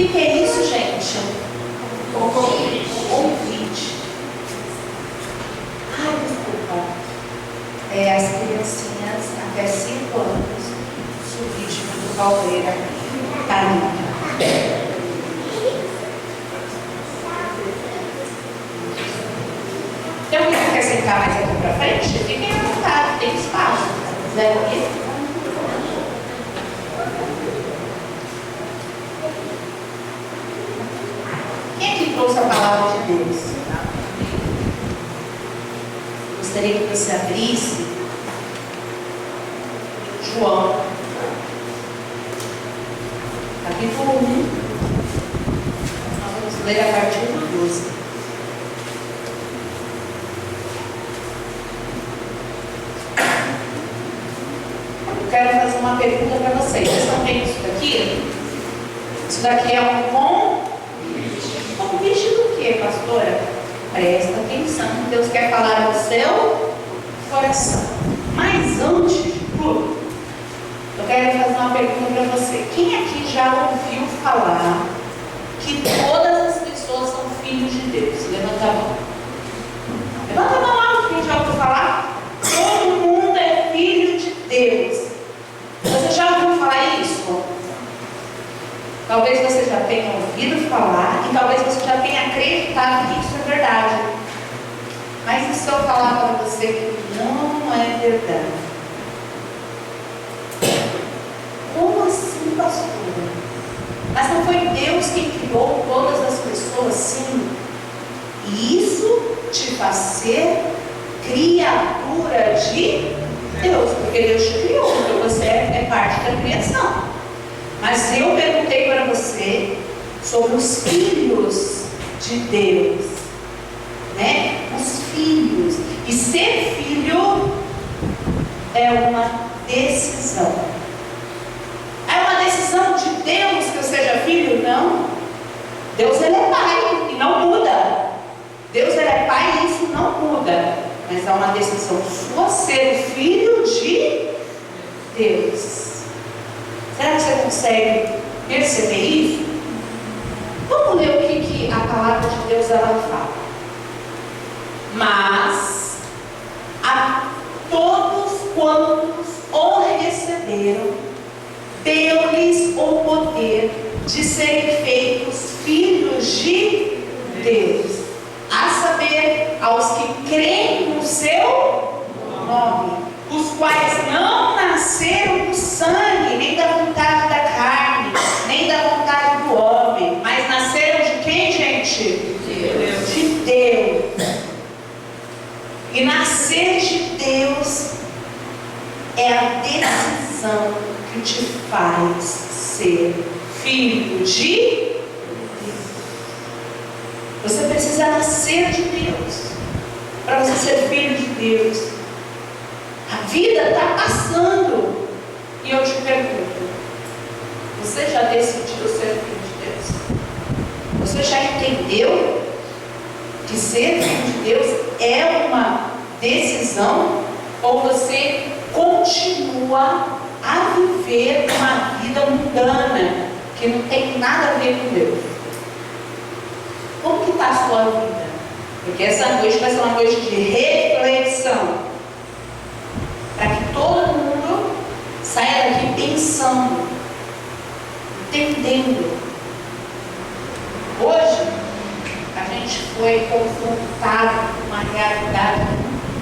que é isso, gente? Convite. Ai, desculpa. As criancinhas até 5 anos, o ritmo do Caldeira está lindo. Então, quem quer sentar mais aqui para frente, fiquem à vontade, tem espaço. Zero aqui. Quem aqui trouxe a palavra de Deus? Gostaria que você abrisse João, capítulo 1. Nós vamos ler a partir do 12. Quero fazer uma pergunta para vocês. Vocês estão vendo isso daqui? Isso daqui é um convite do que, pastora? Presta atenção. Deus quer falar ao seu coração. Mas antes de tudo, eu quero fazer uma pergunta para você. Quem aqui já ouviu falar que todas as pessoas são filhos de Deus? Levanta a mão. Levanta a mão alto, quem já ouviu falar? Todo mundo é filho de Deus. Você já ouviu falar isso? Talvez você já tenha ouvido falar e talvez você já tenha acreditado que isso é verdade. Mas e se eu falar para você que não é verdade? Como assim, pastora? Mas não foi Deus quem criou todas as pessoas? Sim. E isso te faz ser criatura de Deus, porque Deus te criou, porque você é parte da criação. Mas eu perguntei para você sobre os filhos de Deus, né? Os filhos. E ser filho é uma decisão. É uma decisão de Deus que eu seja filho? Não. Deus, ele é pai e não muda. Deus, ele é pai e isso não muda. Mas é uma decisão sua ser filho de Deus. Será que você consegue perceber isso? Vamos ler o que a palavra de Deus ela fala. Mas a todos quantos o receberam, deu-lhes o poder de serem feitos filhos de Deus, a saber, aos que creem no seu nome, os quais não nasceram do sangue, nem da vontade da carne, nem da vontade do homem, mas nasceram de quem, gente? De Deus. E nascer de Deus é a decisão que te faz ser filho de Deus. Você precisa nascer de Deus para você ser filho de Deus. A vida está passando e eu te pergunto: você já decidiu ser filho de Deus? Você já entendeu que ser filho de Deus é uma decisão? Ou você continua a viver uma vida mundana que não tem nada a ver com Deus? Como que está a sua vida? Porque essa noite vai ser uma noite de reflexão, para que todo mundo saia daqui pensando, entendendo. Hoje a gente foi confrontado com uma realidade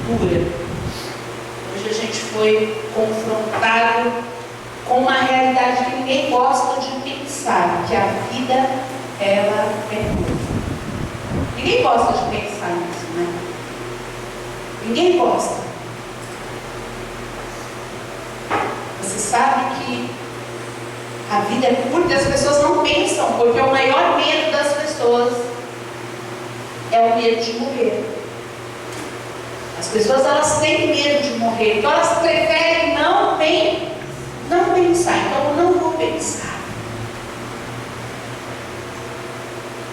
muito dura. Hoje a gente foi confrontado com uma realidade que ninguém gosta de pensar, que a vida ela é dura. Ninguém gosta de pensar nisso, né? Ninguém gosta. Você sabe que a vida é curta e as pessoas não pensam, porque o maior medo das pessoas é o medo de morrer. As pessoas, elas têm medo de morrer, então elas preferem não pensar. Então eu não vou pensar.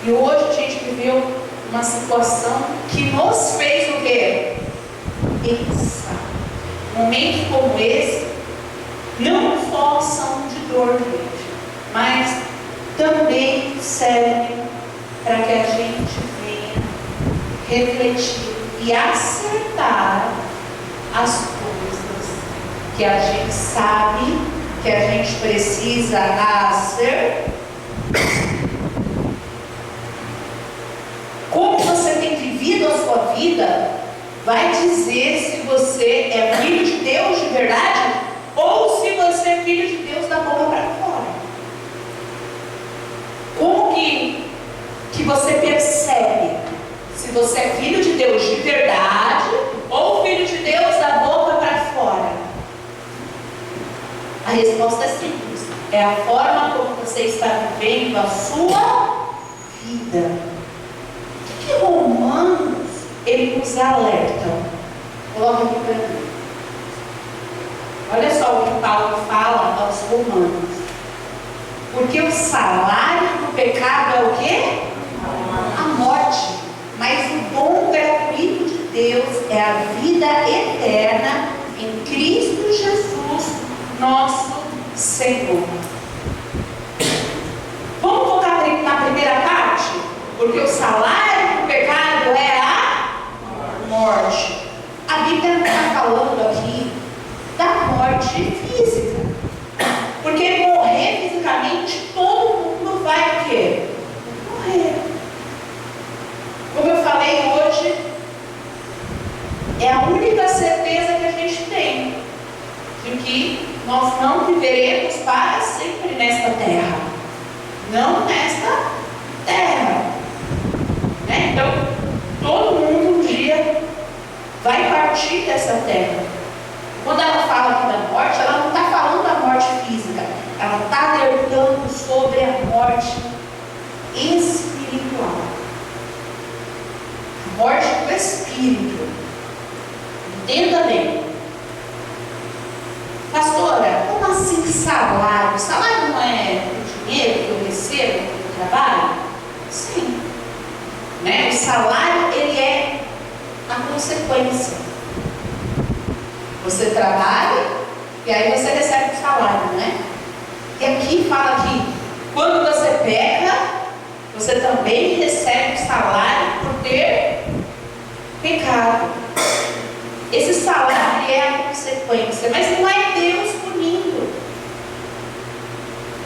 E hoje a gente viveu uma situação que nos fez o quê? Pensar. Momentos como esse não só são de dor, gente, mas também servem para que a gente venha refletir e acertar as coisas que a gente sabe que a gente precisa acertar. Como você tem vivido a sua vida vai dizer se você é filho de Deus de verdade ou se você é filho de Deus da boca para fora. Como que você percebe se você é filho de Deus de verdade ou filho de Deus da boca para fora? A resposta é simples. É a forma como você está vivendo a sua vida. O que Romanos ele nos alerta? Coloca aqui para mim. Olha só o que Paulo fala aos Romanos. Porque o salário do pecado é o quê? A morte. Mas o dom gratuito de Deus é a vida eterna em Cristo Jesus, nosso Senhor. Vamos focar na primeira parte? Porque o salário do pecado é a morte. A Bíblia não está falando aqui da morte física. Porque morrer fisicamente, todo mundo vai o quê? Morrer. Como eu falei hoje, é a única certeza que a gente tem de que nós não viveremos para sempre nesta terra. Não nesta terra. Né? Então, todo mundo um dia vai partir dessa terra. Quando ela fala aqui da morte, ela não está falando da morte física. Ela está alertando sobre a morte espiritual. A morte do espírito. Entenda bem. Pastora, como assim salário? Salário não é o dinheiro que eu recebo do trabalho? Sim. Né? O salário, ele é a consequência. Você trabalha e aí você recebe o salário, né? E aqui fala que quando você peca, você também recebe o salário por ter pecado. Esse salário é a consequência, mas não é Deus punindo.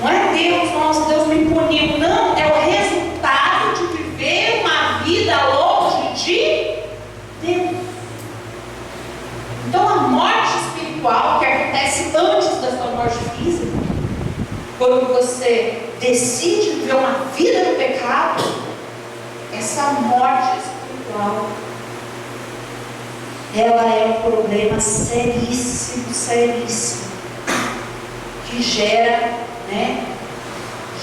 Não é Deus, nossa, Deus me puniu. Não, é o resultado de viver uma vida longe de Deus. Então a morte espiritual que acontece antes da sua morte física, quando você decide viver uma vida no pecado, essa morte espiritual, ela é um problema seríssimo, seríssimo, que gera, né?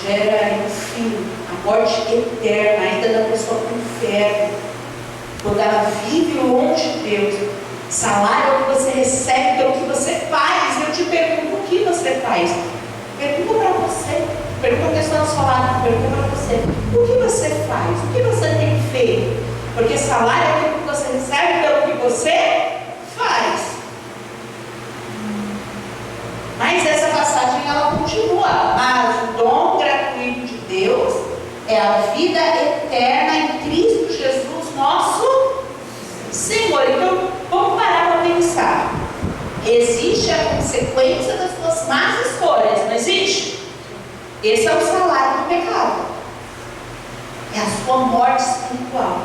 Gera, enfim, a morte eterna, ainda da pessoa para o inferno, quando ela vive longe de Deus. Salário é o que você recebe pelo que você faz. Eu te pergunto o que você faz. Pergunta para você. Pergunta a pessoa do seu lado. Pergunta para você. O que você faz? O que você tem feito? Porque salário é aquilo que você recebe pelo que você faz. Mas essa passagem ela continua. Mas o dom gratuito de Deus é a vida eterna em Cristo Jesus, nosso Senhor. Então, vamos parar para pensar. Existe a consequência das suas más escolhas, não existe? Esse é o salário do pecado. É a sua morte espiritual.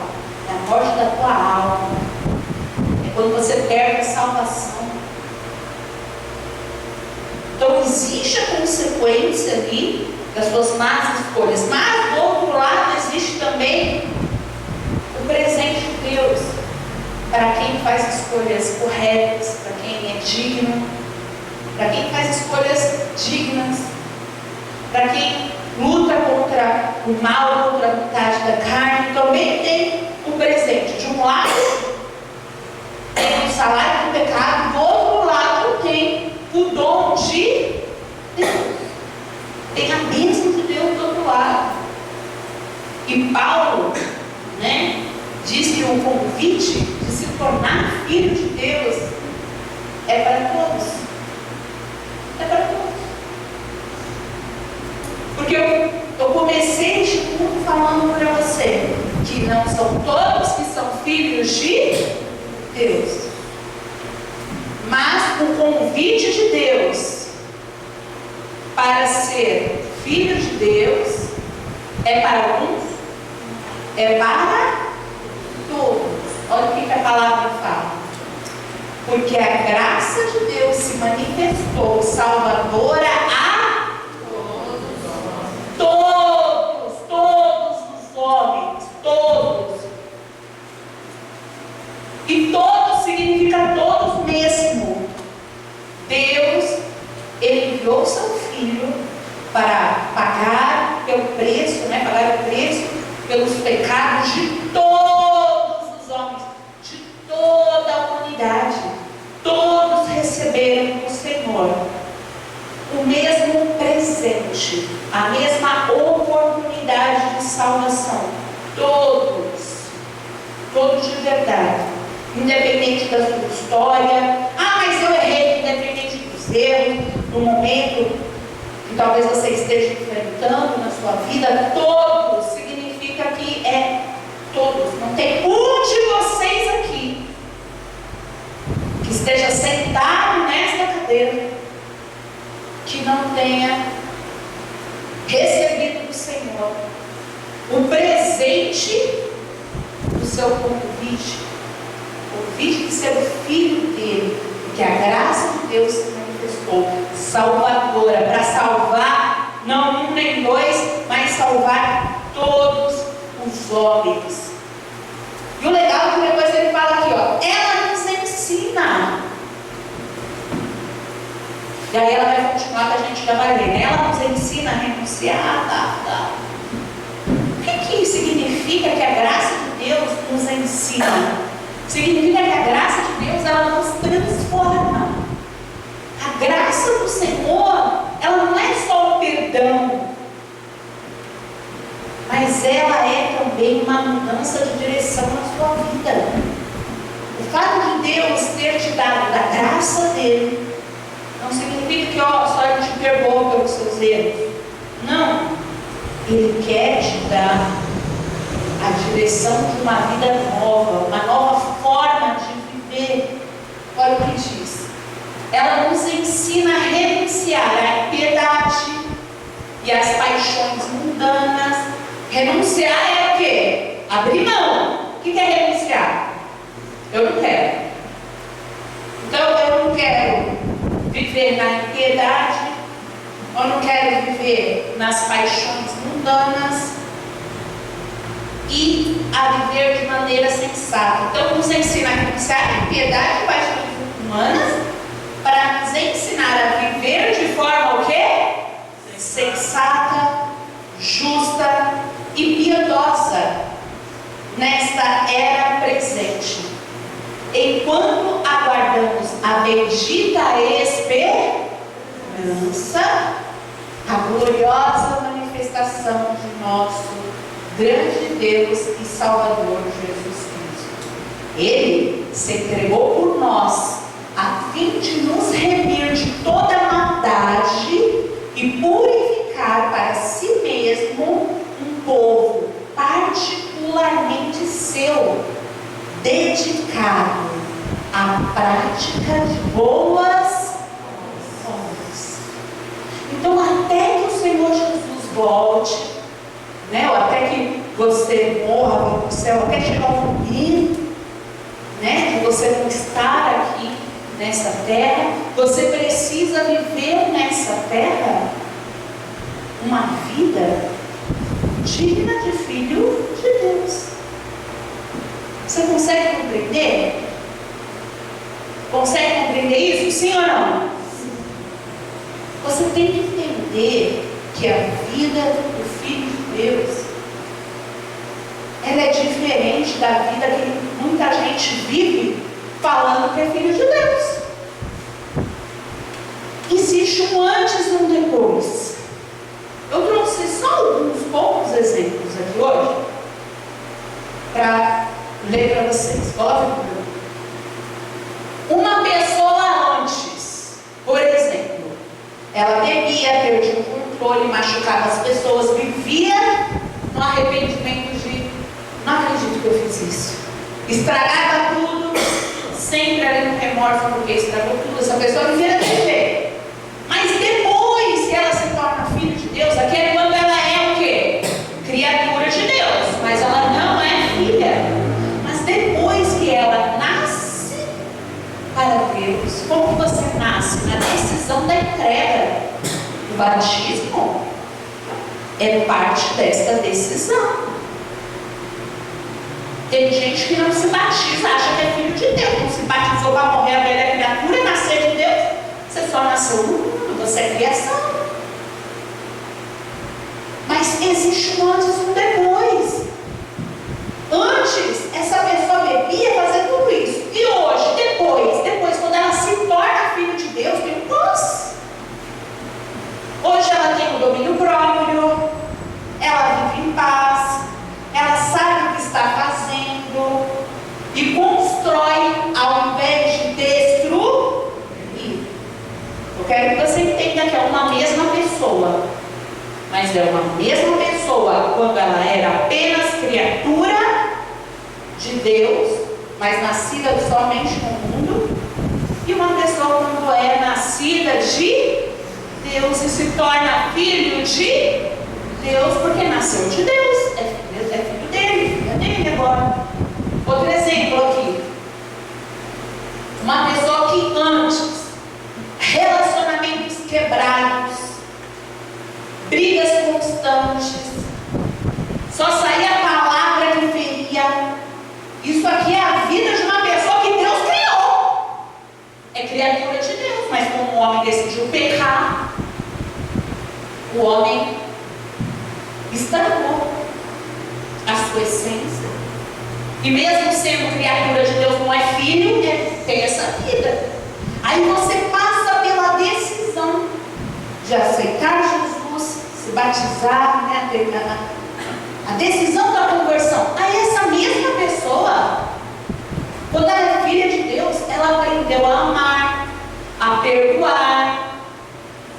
É a morte da tua alma. É quando você perde a salvação. Então existe a consequência ali das suas más escolhas. Mas do outro lado existe também o presente de Deus. Para quem faz escolhas corretas, para quem é digno, para quem faz escolhas dignas, para quem luta contra o mal, contra a vontade da carne, também tem o presente. De um lado tem o salário do pecado, do outro lado tem o dom de Deus. Tem a bênção de Deus do outro lado. E Paulo, né, diz que o convite de se tornar filho de Deus é para todos. É para todos. Porque eu comecei este falando para você que não são todos que são filhos de Deus. Mas o convite de Deus para ser filho de Deus é para alguns, é para todos. Olha o que a palavra fala. Porque a graça de Deus se manifestou salvadora a todos os homens, todos. E todos significa todos mesmo. Deus, Ele enviou seu Filho para pagar pelo preço, pagar o preço pelos pecados de todos os homens, de toda a humanidade. Todos receberam do Senhor o mesmo presente, a mesma oportunidade de salvação. Todos de verdade, independente da sua história. Mas eu errei, independente dos erros, do momento que talvez você esteja enfrentando na sua vida. Todos significa que é todos. Não tem um de vocês aqui que esteja sentado nesta cadeira que não tenha recebido do Senhor o presente do seu convite, o convite de ser o filho dele, que a graça de Deus se manifestou salvadora, para salvar não um nem dois, mas salvar todos os homens. E o legal é que depois ele fala aqui, ela nos ensina. E aí ela vai continuar, que a gente já vai ler, né? Ela nos ensina a renunciar. O que significa que a graça de Deus nos ensina? Significa que a graça de Deus, ela nos transforma. A graça do Senhor, ela não é só o perdão, mas ela é também uma mudança de direção na sua vida. O fato de Deus ter te dado da graça dele não significa que só Ele te perdoa pelos seus erros. Não. Ele quer te dar a direção de uma vida nova, uma nova forma de viver. Olha o que diz. Ela nos ensina a renunciar à impiedade e às paixões mundanas. Renunciar é o quê? Abrir mão. O que é renunciar? Eu não quero. Então eu não quero viver na impiedade, eu não quero viver nas paixões mundanas e a viver de maneira sensata. Então nos ensina a renunciar à impiedade e paixões humanas para nos ensinar a viver de forma o quê? Sensata, justa e piedosa nesta era presente, enquanto aguardamos a bendita esperança, a gloriosa manifestação de nosso grande Deus e Salvador Jesus Cristo. Ele se entregou por nós a fim de nos remir de toda maldade e purificar para si mesmo um povo particularmente seu, dedicado à prática de boas obras. Então, até que o Senhor Jesus volte, ou até que você morra no céu, até chegar o momento, de você não estar aqui nessa terra, você precisa viver nessa terra uma vida digna de filho de Deus. Você consegue compreender? Consegue compreender isso? Sim ou não? Você tem que entender que a vida do Filho de Deus, ela é diferente da vida que muita gente vive falando que é filho de Deus. Existe um antes e um depois. Eu trouxe só alguns poucos exemplos aqui hoje para ler para vocês. Coloca comigo. Uma pessoa antes, por exemplo, ela bebia, perdia o controle, machucava as pessoas, vivia no arrependimento de não acredito que eu fiz isso. Estragava tudo, sempre ali no remorso porque estragou tudo. Essa pessoa vivia daquele jeito. Mas depois que ela se torna filho de Deus, aqui é quando ela é o quê? Criatura de Deus, mas ela não é filha. Mas depois que ela nasce para Deus, como você nasce? Na decisão da entrega. O batismo é parte desta decisão. Tem gente que não se batiza, acha que é filho de Deus. Não se batizou para morrer a velha criatura e nascer de Deus. Você só nasceu no mundo, você é criação. Mas existe um antes e um depois. Antes, essa pessoa bebia fazer tudo isso. E hoje, depois, quando ela se torna filho de Deus, tem um plus. Hoje ela tem o domínio próprio, ela vive em paz, ela sabe o que está fazendo e constrói ao invés de destruir. Eu quero que você entenda que é uma mesma pessoa, mas é uma mesma pessoa quando ela era apenas criatura de Deus, mas nascida somente no mundo, e uma pessoa quando é nascida de Deus e se torna filho de Deus porque nasceu de Deus, é filho dele, filha dele agora. Outro exemplo aqui, uma pessoa que antes, relacionamentos quebrados, brigas constantes, só saía a palavra que feria. Isso aqui é a vida de uma pessoa que Deus criou, é criatura de Deus, mas como o homem decidiu pecar, o homem estragou a sua essência. E mesmo sendo criatura de Deus, não é filho, tem essa vida. Aí você passa pela decisão de aceitar Jesus, se batizar, né? A decisão da conversão. Aí essa mesma pessoa, quando ela é filha de Deus, ela aprendeu a amar, a perdoar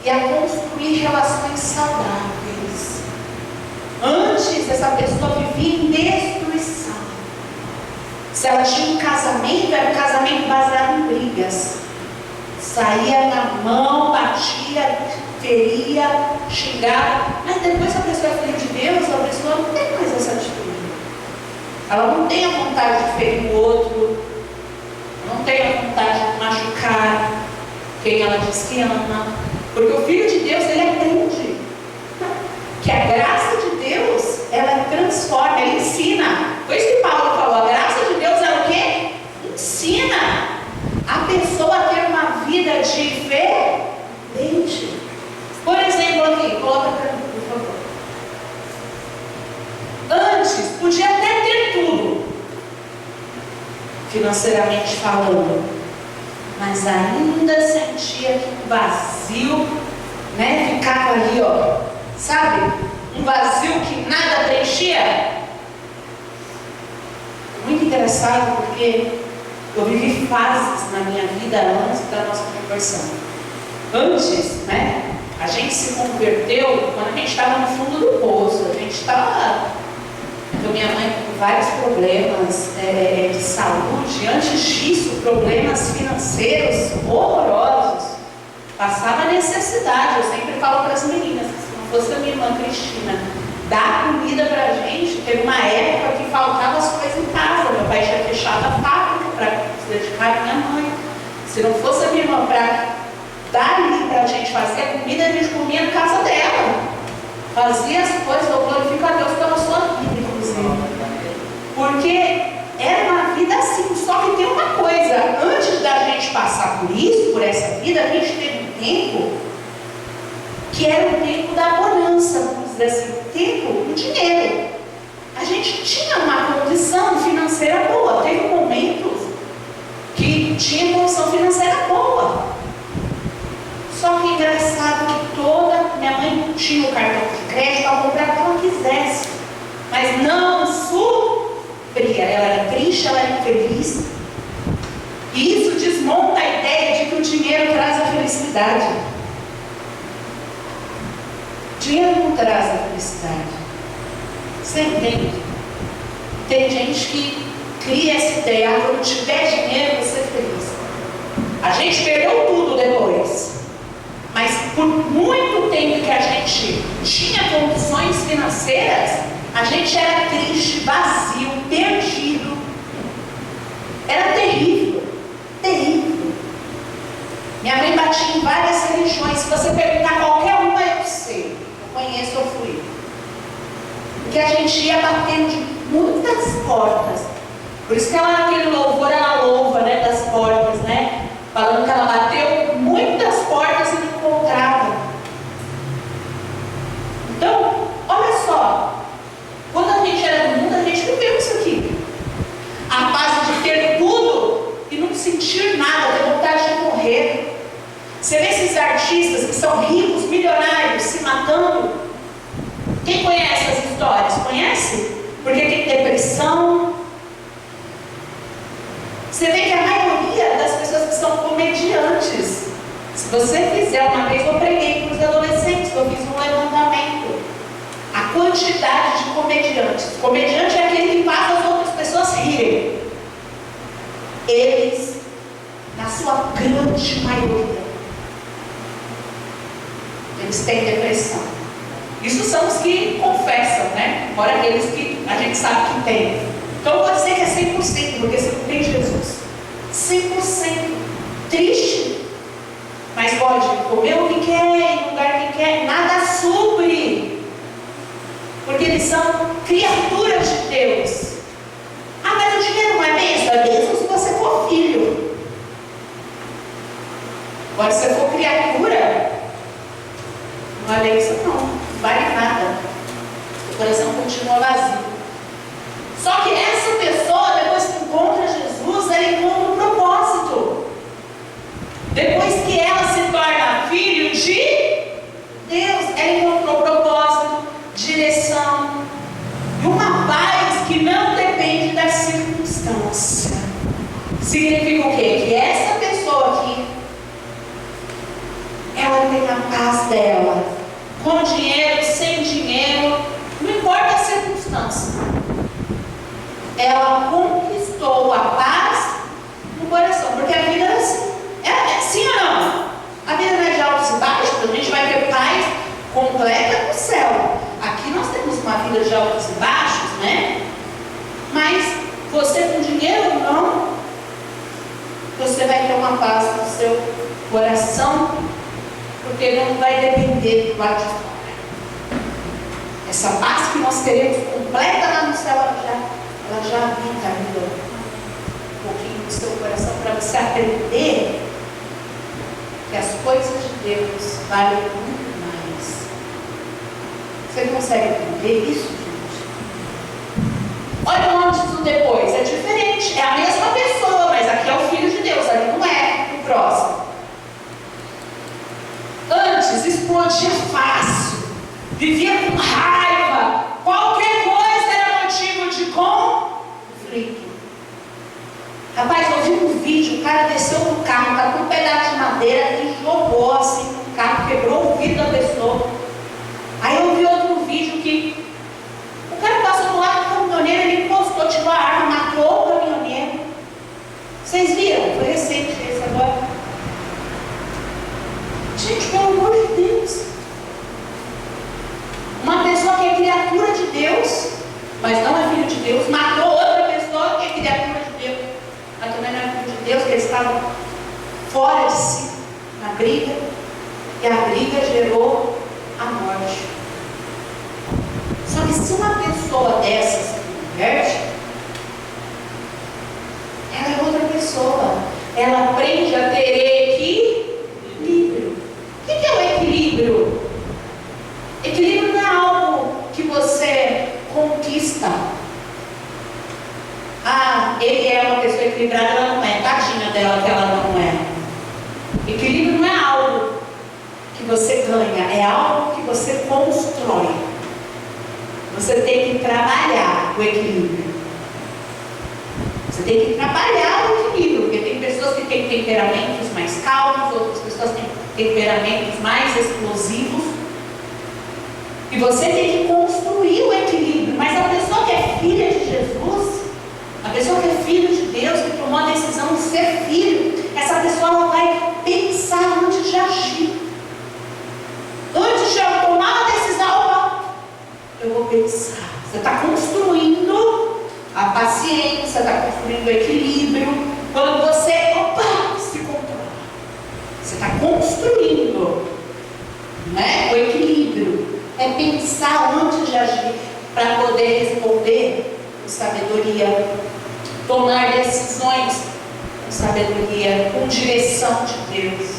e a construir relações saudáveis. Antes, essa pessoa vivia em destruição. Se ela tinha um casamento, era um casamento baseado em brigas. Saía na mão, batia, feria, xingava. Mas depois que a pessoa é filha de Deus, a pessoa não tem mais essa atitude. Ela não tem a vontade de ferir o outro, não tem a vontade de machucar quem ela diz que ama. Porque o Filho de Deus, ele aprende que a graça de Deus, ela transforma, ela ensina. Foi isso que Paulo falou, a graça de Deus é o quê? Ensina a pessoa a ter uma vida diferente. Por exemplo aqui, coloca para mim, por favor. Antes, podia até ter tudo, financeiramente falando, mas ainda sentia que um vazio, né? Ficava ali, ó, sabe? Um vazio que nada preenchia. Muito interessado porque eu vivi fases na minha vida antes da nossa conversão. Antes, né? A gente se converteu quando a gente estava no fundo do poço. A gente estava, então minha mãe com vários problemas de saúde. Antes disso, problemas financeiros horrorosos. Passava necessidade. Eu sempre falo para as meninas, se não fosse a minha irmã Cristina dar comida para a gente, teve uma época que faltava as coisas em casa. Meu pai tinha fechado a fábrica para se dedicar à minha mãe. Se não fosse a minha irmã para dar ali para a gente fazer a comida, a gente comia na casa dela. Fazia as coisas, eu glorifico a Deus pela sua vida, inclusive. Porque era uma vida assim. Só que tem uma coisa, antes da gente passar por isso, por essa vida, a gente teve um tempo que era o tempo da bonança, vamos dizer assim, o tempo do dinheiro. A gente tinha uma condição financeira boa. Teve momentos que tinha condição financeira boa. Só que engraçado que minha mãe tinha o cartão de crédito para comprar o que ela quisesse, mas não supria. Ela era triste, ela era infeliz. E isso desmonta a ideia de que o dinheiro traz a felicidade. O dinheiro não traz a felicidade. Você entende? Tem gente que cria essa ideia, quando tiver dinheiro, você é feliz. A gente perdeu tudo depois. Mas por muito tempo que a gente tinha condições financeiras, a gente era triste, vazio, perdido. Era terrível, terrível. Minha mãe batia em várias religiões. Se você perguntar qualquer uma, eu sei. Eu conheço, eu fui. Porque a gente ia batendo de muitas portas. Por isso que ela, naquele louvor, ela louva, né, das portas, né? Falando que ela bateu muitas portas e não encontrava. Então, olha só. Quando a gente era do mundo, a gente viveu isso aqui. A paz de ter tudo e não sentir nada, ter vontade de morrer. Você vê esses artistas que são ricos, milionários, se matando. Quem conhece as histórias? Conhece? Porque tem depressão. Você vê que a maioria das pessoas que são comediantes, se você fizer, uma vez eu preguei para os adolescentes, eu fiz um levantamento, a quantidade de comediantes. Comediante é aquele que faz as outras pessoas rirem. Eles, na sua grande maioria, eles têm depressão. Isso são os que confessam, né? Embora aqueles que a gente sabe que tem. Então pode ser que é 100%, porque você não tem Jesus. 100%. Triste. Mas pode comer o que quer, ir no lugar que quer, nada supre. Porque eles são criaturas de Deus. Ah, mas o dinheiro não é mesmo? É mesmo se você for filho. Agora, se você for criatura, não é bem isso não. Não vale nada. O coração continua vazio. Só que essa pessoa, depois que encontra Jesus, ela encontra um propósito. Depois que ela se torna filho de Deus, ela encontrou propósito, direção e uma paz que não depende da circunstância. Significa o quê? Que essa pessoa aqui, ela tem a paz dela, com dinheiro, sem dinheiro, não importa a circunstância. Ela conquistou a paz no coração, porque a vida é assim. É sim ou não? A vida não é de altos e baixos, a gente vai ter paz completa no céu. Aqui nós temos uma vida de altos e baixos, né? Mas você com dinheiro não, você vai ter uma paz no seu coração, porque não vai depender do lado de fora. Essa paz que nós teremos completa lá no céu, ela já habita ainda um pouquinho no seu coração, para você aprender que as coisas de Deus valem muito mais. Você consegue entender isso, gente? Olha o antes e o depois, é diferente, é a mesma pessoa, mas aqui é o Filho de Deus, ali não é o próximo. Antes explodia fácil, vivia com raiva, qualquer coisa era motivo de conflito. Rapaz, eu vi um vídeo, o cara desceu no carro, tá com um pedaço de madeira e jogou assim no carro, quebrou o vidro da pessoa. Aí eu vi outro vídeo que o cara passou do lado do caminhoneiro, ele encostou, tirou a arma, matou o caminhoneiro. Vocês viram? Foi recente esse agora. Gente, pelo amor de Deus. Uma pessoa que é criatura de Deus, mas não é filho de Deus, matou outra pessoa que é criatura de Deus, mas também não é filho de Deus, que eles estavam fora de si, na briga, e a briga gerou a morte. Só que se uma pessoa dessas se converte, ela é outra pessoa. Ela aprende a ter equilíbrio. O que é o equilíbrio? Equilíbrio não é algo que você conquista. Ah, ele é uma pessoa equilibrada, ela não é. Tadinha dela que ela não é. Equilíbrio não é algo que você ganha, é algo que você constrói. Você tem que trabalhar o equilíbrio. Você tem que trabalhar o equilíbrio, porque tem pessoas que têm temperamentos mais calmos, outras pessoas têm temperamentos mais explosivos. E você tem que construir o equilíbrio, mas a Jesus, a pessoa que é filho de Deus, que tomou a decisão de ser filho, essa pessoa ela vai pensar antes de agir. Antes de eu tomar a decisão, eu vou pensar. Você está construindo a paciência, está construindo o equilíbrio. Quando você, se controla. Você está construindo, né, o equilíbrio. É pensar antes de agir para poder responder com sabedoria, tomar decisões com sabedoria, com direção de Deus.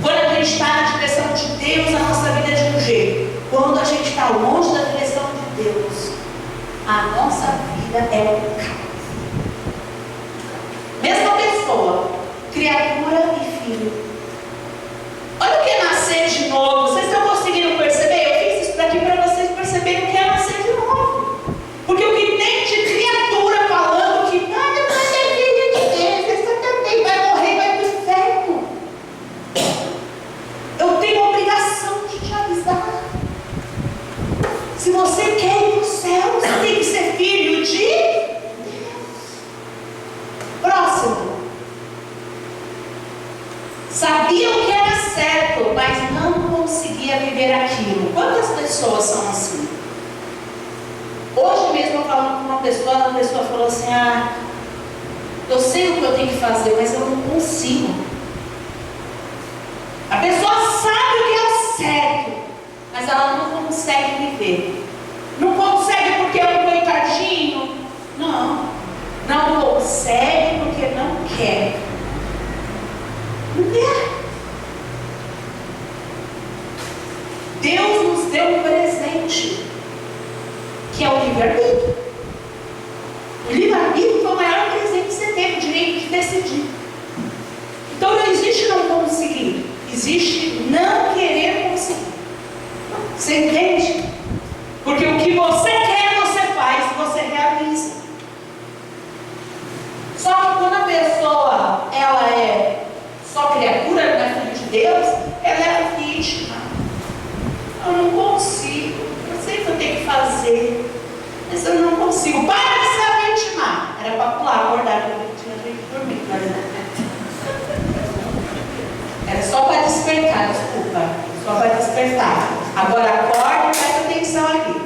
Quando a gente está na direção de Deus, a nossa vida é de um jeito. Quando a gente está longe da direção de Deus, a nossa vida é um caos. Mesma pessoa, criatura e filho. Olha o que é nascer de novo. Vocês estão conseguindo perceber? Eu fiz isso daqui para vocês perceberem o que é nascer de novo. Porque o que tem de criatura falando que nada vai ser filho de Deus, você também vai morrer, vai pro inferno. Eu tenho a obrigação de te avisar. Se você quer ir para o céu, você tem que ser filho de Deus. Próximo. Sabiam que era certo, mas não conseguia viver aquilo. Quantas pessoas são assim? Hoje mesmo eu falando com uma pessoa falou assim: eu sei o que eu tenho que fazer, mas eu não consigo. A pessoa sabe o que é o certo, mas ela não consegue viver. Não consegue porque é um coitadinho. Não consegue porque não quer. Não quer. Deus nos deu um presente, que é o livre-arbítrio. O livre-arbítrio foi o maior presente que você teve, o direito de decidir. Então não existe não conseguir, existe não querer conseguir. Você entende? Porque o que você quer, você faz, você realiza. Só que quando a pessoa ela é só criatura, não é filho de Deus, ela é vítima. Eu não consigo, eu sei o que eu tenho que fazer, mas eu não consigo. Para de se vítima. Era para pular, acordar, porque eu tinha jeito de dormir. Era só para despertar, desculpa. Só para despertar. Agora acorda e presta atenção aqui.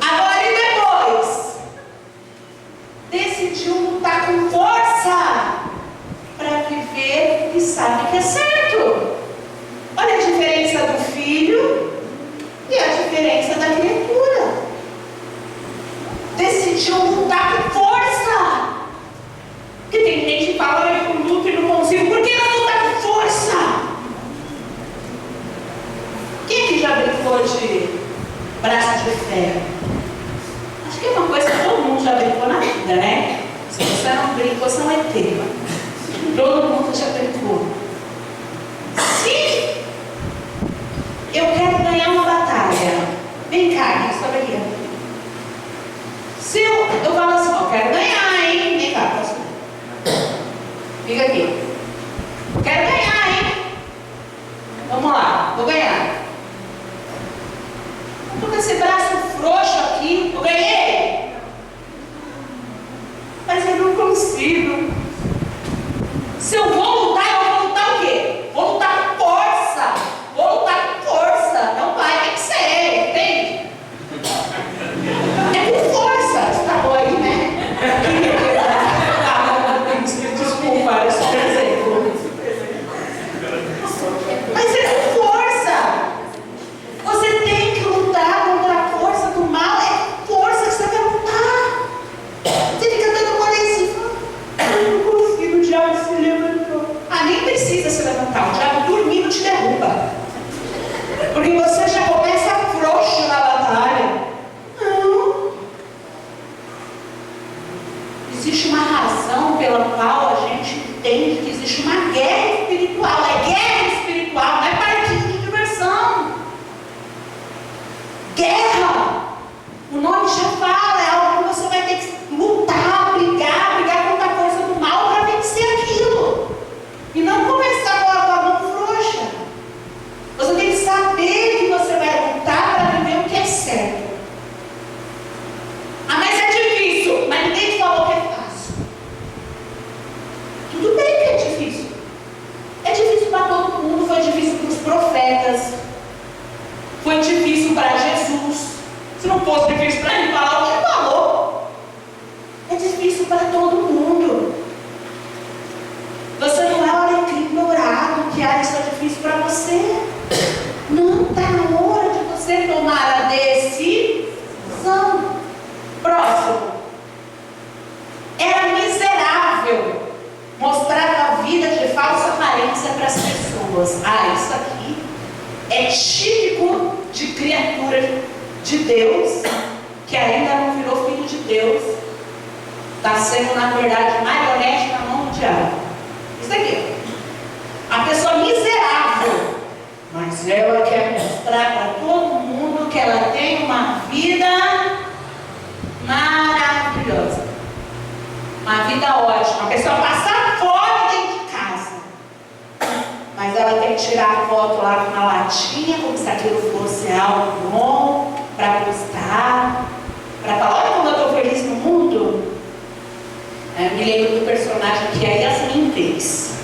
Agora e depois? Decidiu lutar com força para viver o que sabe que é certo. Olha a diferença do filho e a diferença da criatura. Decidiu lutar com força. Porque tem gente que fala: eu luto e não consigo. Por que não lutar com força? Quem que já brincou de braço de ferro? Acho que é uma coisa que todo mundo já brincou na vida, né? Se você não brincou, você não é tema. Todo mundo já brincou. Se eu quero ganhar uma batalha, vem cá, sobe aqui. Se eu falo assim: eu quero ganhar, hein? Vem cá, posso? Fica aqui. Eu quero ganhar, hein? Vamos lá, vou ganhar. Eu tô com esse braço frouxo aqui, eu ganhei. Mas eu não consigo. Se eu vou lutar o quê? Vou lutar com força. Vou lutar com força. Não vai, tem que ser, entende? É com força. Você tá bom aí, né? Desculpa, eu só exemplo. Mas é com força. Você tem que lutar contra a força do mal. É com força que você vai lutar. Você fica dando mole em cima. Se não fosse difícil para ele falar o que ele falou. É difícil para todo mundo. Você não é o alecrim dourado que isso é difícil para você. Não, está na hora de você tomar a decisão. Próximo. Era miserável. Mostrava a vida de falsa aparência para as pessoas. Isso aqui é típico de criatura de Deus, que ainda não virou filho de Deus. Está sendo, na verdade, marionete na mão do diabo. Isso aqui. A pessoa miserável. Mas ela quer mostrar para todo mundo que ela tem uma vida maravilhosa. Uma vida ótima. A pessoa passa fome dentro de casa. Mas ela tem que tirar a foto lá com uma latinha, como se aquilo fosse algo bom, para postar, para falar, olha como eu estou feliz no mundo. Eu me lembro do personagem que a Yasmin fez.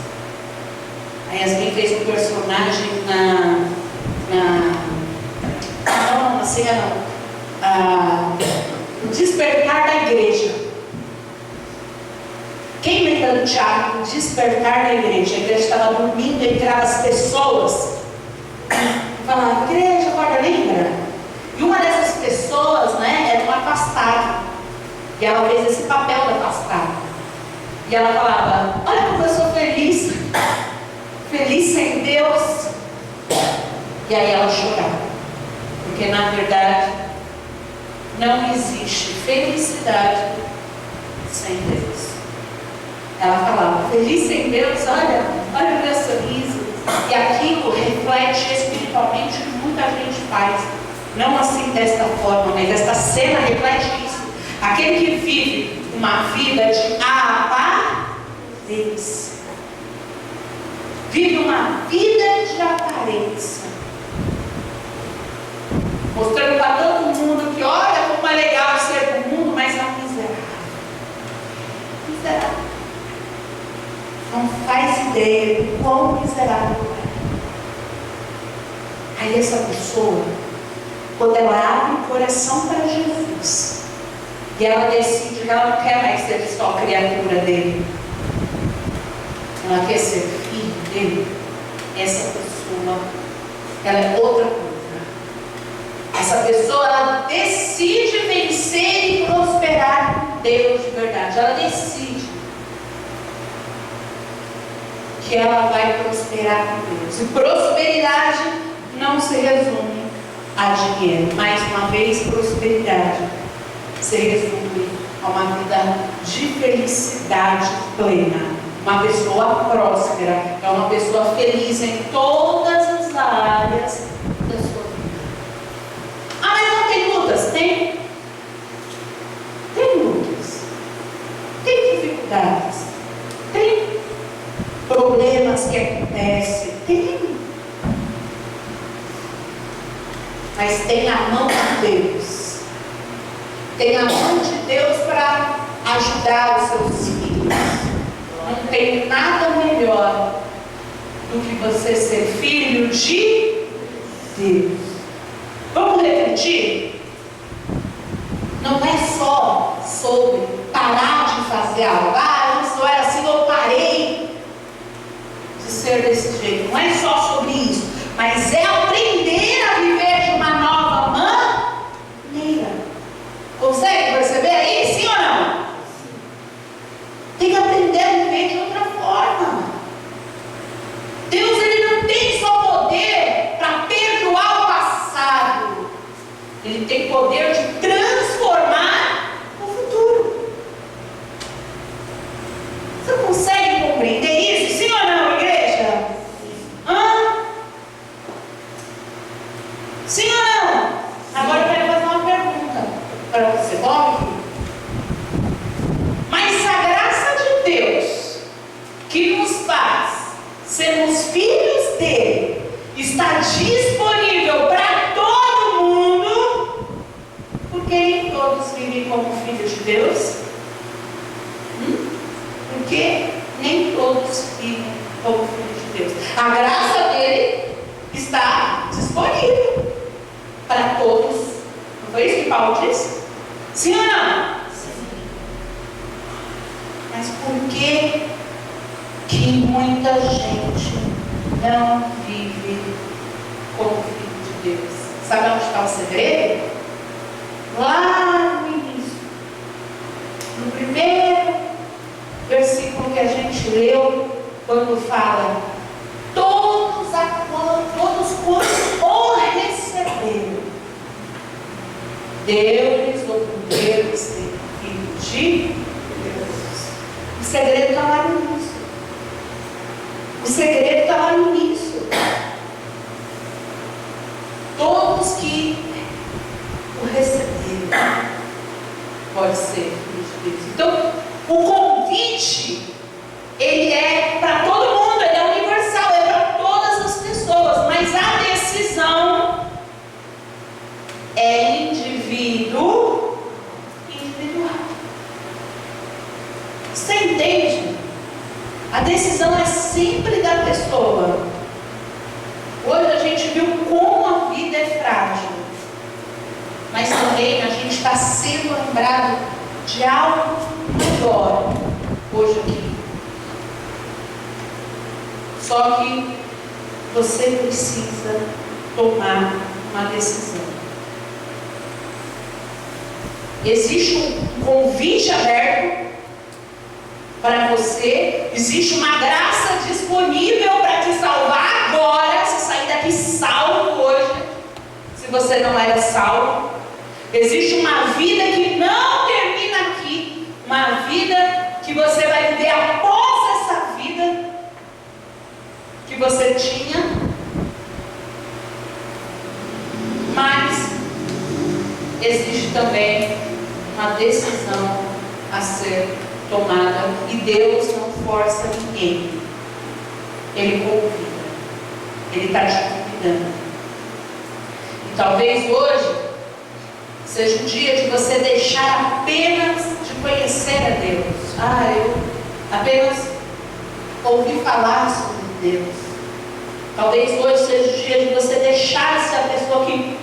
A Yasmin fez um personagem no Despertar da Igreja. Quem lembra do teatro Despertar da Igreja? A igreja estava dormindo, entravam as pessoas e falavam, igreja, acorda, lembra? E uma dessas pessoas, era uma afastada. E ela fez esse papel da afastada. E ela falava, olha como eu sou feliz. Feliz sem Deus. E aí ela chorava. Porque na verdade não existe felicidade sem Deus. Ela falava, feliz sem Deus, olha o meu sorriso. E aquilo reflete espiritualmente o que muita gente faz. Não assim desta forma, mas esta cena reflete isso. Aquele que vive uma vida de aparência. Vive uma vida de aparência. Mostrando para todo mundo que olha como é legal ser do mundo, mas é um miserável. Miserável. Não faz ideia do quão miserável é. Aí essa pessoa, quando ela abre o coração para Jesus, e ela decide que ela não quer mais ser só criatura dele, ela quer ser filho dele, essa pessoa, ela é outra coisa. Essa pessoa, ela decide vencer e prosperar com Deus de verdade. Ela decide que ela vai prosperar com Deus. E prosperidade não se resume a dinheiro. Mais uma vez, prosperidade se resume a uma vida de felicidade plena. Uma pessoa próspera é uma pessoa feliz em todas as áreas da sua vida. Mas não tem lutas? Tem. Tem lutas. Tem dificuldades. Tem problemas que acontecem. Tem. Mas tem a mão de Deus. Tem a mão de Deus para ajudar os seus filhos. Não tem nada melhor do que você ser filho de Deus. Vamos refletir? Não é só sobre parar de fazer algo. Antes eu era assim, eu parei de ser desse jeito. Não é só sobre isso, mas é aprender a viver de uma nova maneira. Consegue perceber aí? Sim ou não? Tem que aprender a viver de outra forma. Deus, ele não tem só poder para perdoar o passado. Ele tem poder de transformar o futuro. Você consegue compreender isso? Sim ou não, igreja? Sim ou não? Agora eu quero fazer uma pergunta para você. Bom? Mas a graça de Deus, que nos faz sermos filhos dele, está disponível para todo mundo, porque nem todos vivem como filhos de Deus. Porque nem todos vivem como filhos de Deus. A graça dele está disponível para todos. Não foi isso que Paulo disse? Sim ou não? Sim. Mas por que muita gente não vive como filho de Deus? Sabe onde está o segredo? Lá no início, no primeiro versículo que a gente leu, quando fala: todos quantos o receberam, deu-lhes o poder de ser filho de Deus. O segredo está lá no início. O segredo está lá no início. Todos que o receberam pode ser filho de Deus. Então, o convite, ele é para todo mundo, ele é universal, é para todas as pessoas, mas a decisão é individual. Você entende? A decisão é sempre da pessoa. Hoje a gente viu como a vida é frágil, mas também a gente está sendo lembrado de algo maior hoje aqui. Só que você precisa tomar uma decisão. Existe um convite aberto para você, existe uma graça disponível para te salvar agora, se sair daqui salvo hoje, se você não era salvo. Existe uma vida que não termina aqui, uma vida que você vai viver após essa vida que você tinha, mas existe também uma decisão a ser tomada, e Deus não força ninguém, Ele convida, Ele está te convidando. E talvez hoje seja um dia de você deixar apenas de conhecer a Deus. Eu apenas ouvi falar sobre Deus. Talvez hoje seja o dia de você deixar de ser a pessoa que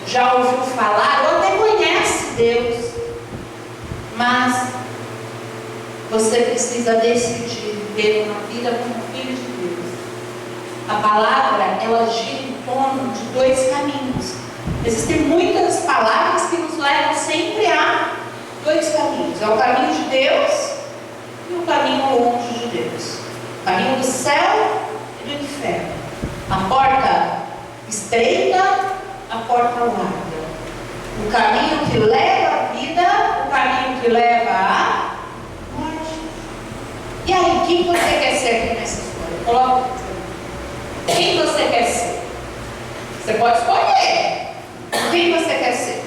já ouviu falar ou até conhece Deus, mas você precisa decidir viver uma vida como filho de Deus. A palavra, ela gira em torno de dois caminhos. Existem muitas palavras que nos levam sempre a dois caminhos. É o caminho de Deus e o caminho longe de Deus. O caminho do céu e do inferno. A porta estreita, a porta larga. O caminho que leva à vida, o caminho que leva à morte. E aí, quem você quer ser aqui nessa história? Coloca. Quem você quer ser? Você pode escolher. Quem você quer ser?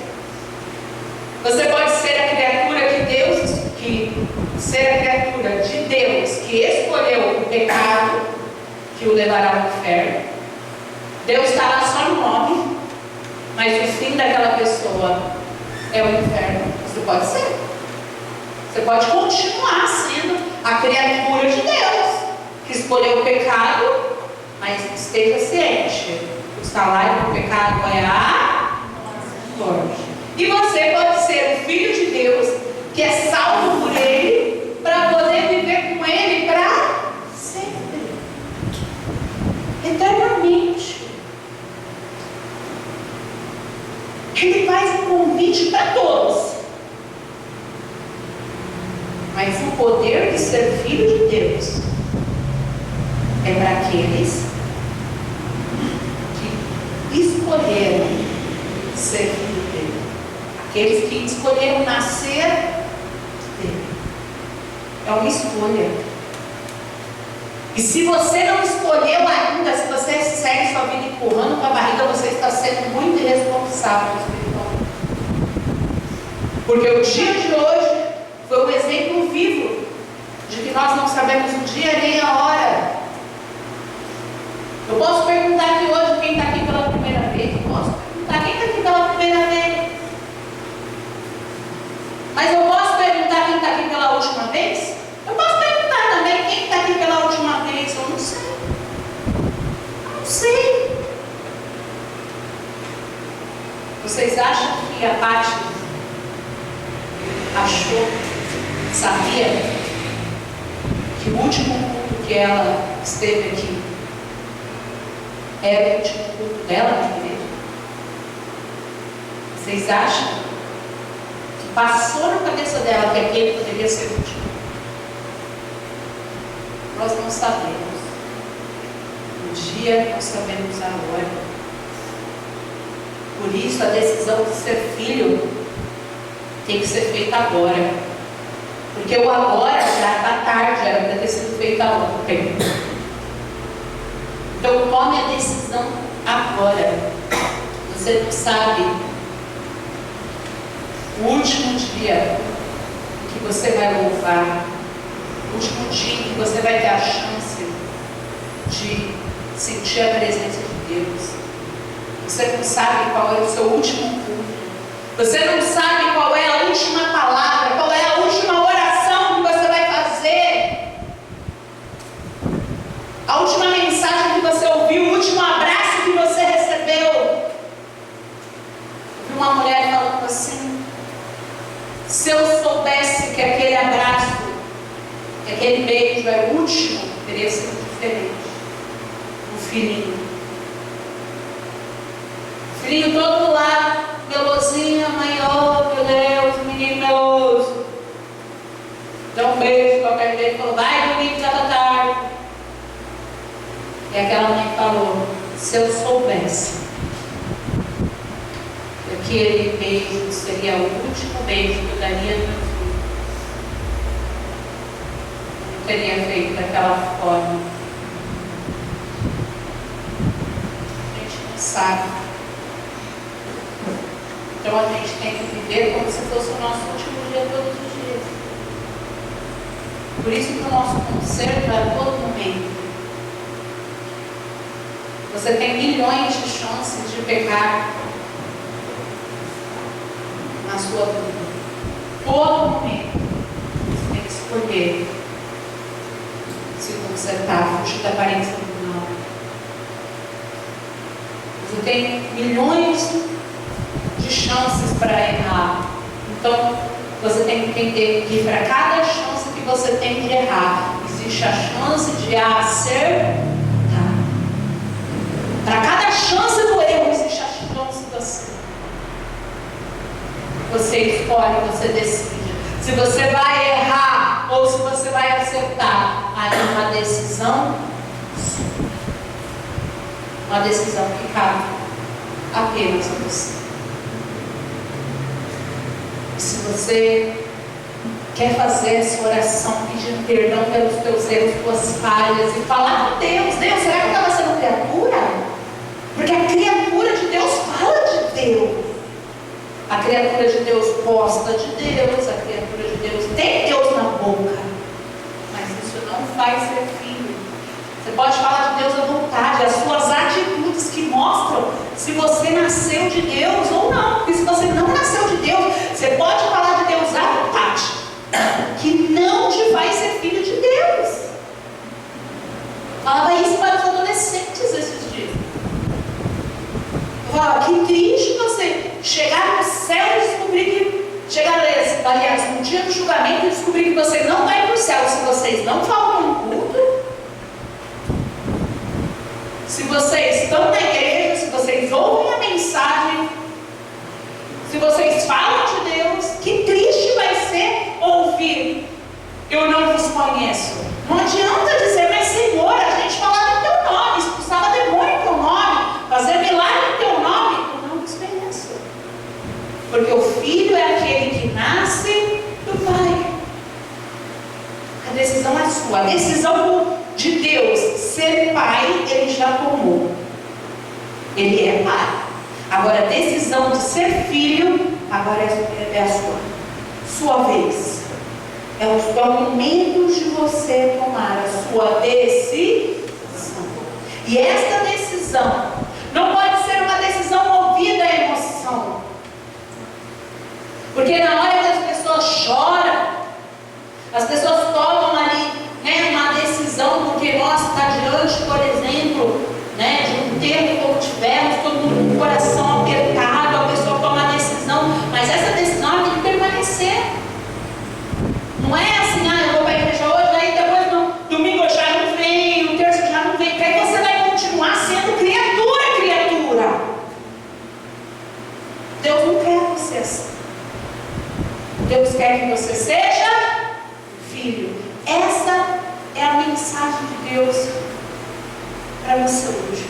Você pode ser a criatura ser a criatura de Deus que escolheu o pecado que o levará ao inferno. Deus está lá só no nome, mas o fim daquela pessoa é o inferno. Você pode ser. Você pode continuar sendo a criatura de Deus que escolheu o pecado, mas esteja ciente: o salário do pecado é a morte. E você pode ser o filho de Deus que é salvo por Ele, para poder viver com Ele para sempre, eternamente. Ele faz um convite para todos, mas o poder de ser filho de Deus é para aqueles que escolheram ser filho dele, aqueles que escolheram nascer dele. É uma escolha. E se você não escolheu ainda, se você segue sua vida empurrando com a barriga, você está sendo muito irresponsável espiritualmente. Porque o dia de hoje foi um exemplo vivo de que nós não sabemos o dia nem a hora. Eu posso perguntar aqui hoje quem está aqui pela primeira vez. Eu posso perguntar quem está aqui pela primeira vez. Mas eu posso perguntar quem está aqui pela última vez? Eu posso perguntar também quem está aqui pela última vez. Eu não sei. Eu não sei. Vocês acham que a Paty achou, sabia, que o último culto que ela esteve aqui era o último culto dela na igreja? Vocês acham que passou na cabeça dela que aquele poderia ser o último? Nós não sabemos. Um dia nós sabemos a hora. Por isso a decisão de ser filho tem que ser feita agora. Porque o agora já está tarde, era para ter sido feita ontem. Então tome a decisão agora. Você não sabe o último dia que você vai louvar, o último dia que você vai ter a chance de sentir a presença de Deus. Você não sabe qual é o seu último culto. Você não sabe qual é a última palavra, qual é a última oração que você vai fazer. A última mensagem que você ouviu, o último abraço que você recebeu. Eu vi uma mulher falando assim: se eu soubesse que aquele abraço, que aquele beijo é o último, teria sido diferente. O filhinho. O filhinho todo lá, melosinho, mãe, oh meu Deus, menino meloso. Dá um beijo para perto dele e falou: vai dormir, já está tarde. E aquela mãe falou: se eu soubesse que aquele beijo seria o último beijo que eu daria no meu filho, eu teria feito daquela forma. A gente não sabe. Então a gente tem que viver como se fosse o nosso último dia todos os dias. Por isso que o nosso conserto é a todo momento. Você tem milhões de chances de pecar na sua vida. Todo momento você tem que escolher se consertar, fugir da aparência do mal. Você tem milhões de chances para errar. Então você tem que entender que para cada chance que você tem de errar, existe a chance de acertar. Para cada chance do erro, existe a chance do acerto. Você escolhe, você decide. Se você vai errar ou se você vai acertar, aí é uma decisão sua. Uma decisão que cabe apenas a você. Se você quer fazer essa oração pedindo perdão pelos teus erros, tuas falhas, e falar com Deus: Deus, será que eu estava sendo criatura? Porque a criatura de Deus fala de Deus. A criatura de Deus gosta de Deus. A criatura de Deus tem Deus na boca. Mas isso não faz ser filho. Você pode falar de Deus à vontade. As suas atitudes que mostram se você nasceu de Deus ou não. Porque se você não nasceu de Deus, você pode falar de Deus à vontade, que não te faz ser filho de Deus. Falava isso para os adolescentes esses dias. Eu falava: que triste você chegar no céu e descobrir que... aliás, no dia do julgamento, e descobrir que você não vai para o céu se vocês não falam no culto, se vocês estão na igreja, se vocês ouvem a mensagem, se vocês falam de Deus. Que triste vai ser ouvir: eu não vos conheço. Não adianta dizer: mas Senhor, a gente falava em teu nome, expulsava demônio em teu nome, fazer milagre em teu nome. Eu não vos conheço. Porque o filho é aquele que nasce do Pai. A decisão é sua. A decisão de Deus ser pai, ele já tomou. Ele é pai. Agora a decisão de ser filho, agora é a sua vez. É o momento de você tomar a sua decisão. E esta decisão não pode ser uma decisão movida à emoção. Porque na hora que as pessoas choram, as pessoas tomam ali, uma decisão, porque nós está diante, por exemplo, de um tempo como tivemos, todo mundo com o coração apertado, a pessoa Deus quer que você seja filho. Essa é a mensagem de Deus para você hoje.